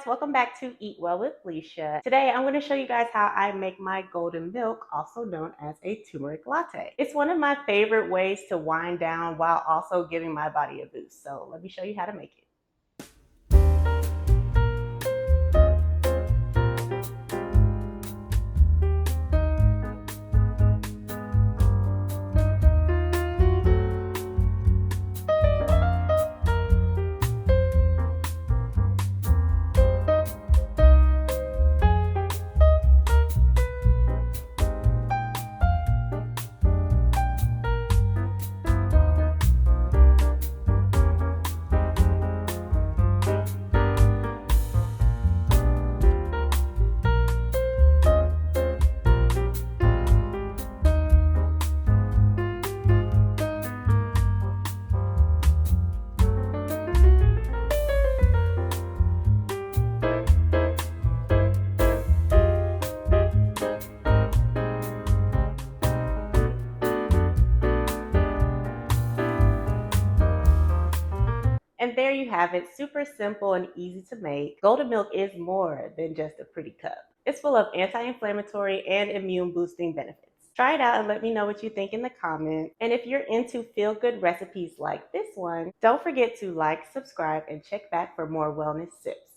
welcome back to Eat Well with Lisha. Today I'm going to show you guys how I make my golden milk, also known as a turmeric latte. It's one of my favorite ways to wind down while also giving my body a boost. So let me show you how to make it. And there you have it, super simple and easy to make. Golden milk is more than just a pretty cup. It's full of anti-inflammatory and immune boosting benefits. Try it out and let me know what you think in the comments. And if you're into feel-good recipes like this one, don't forget to like, subscribe, and check back for more wellness tips.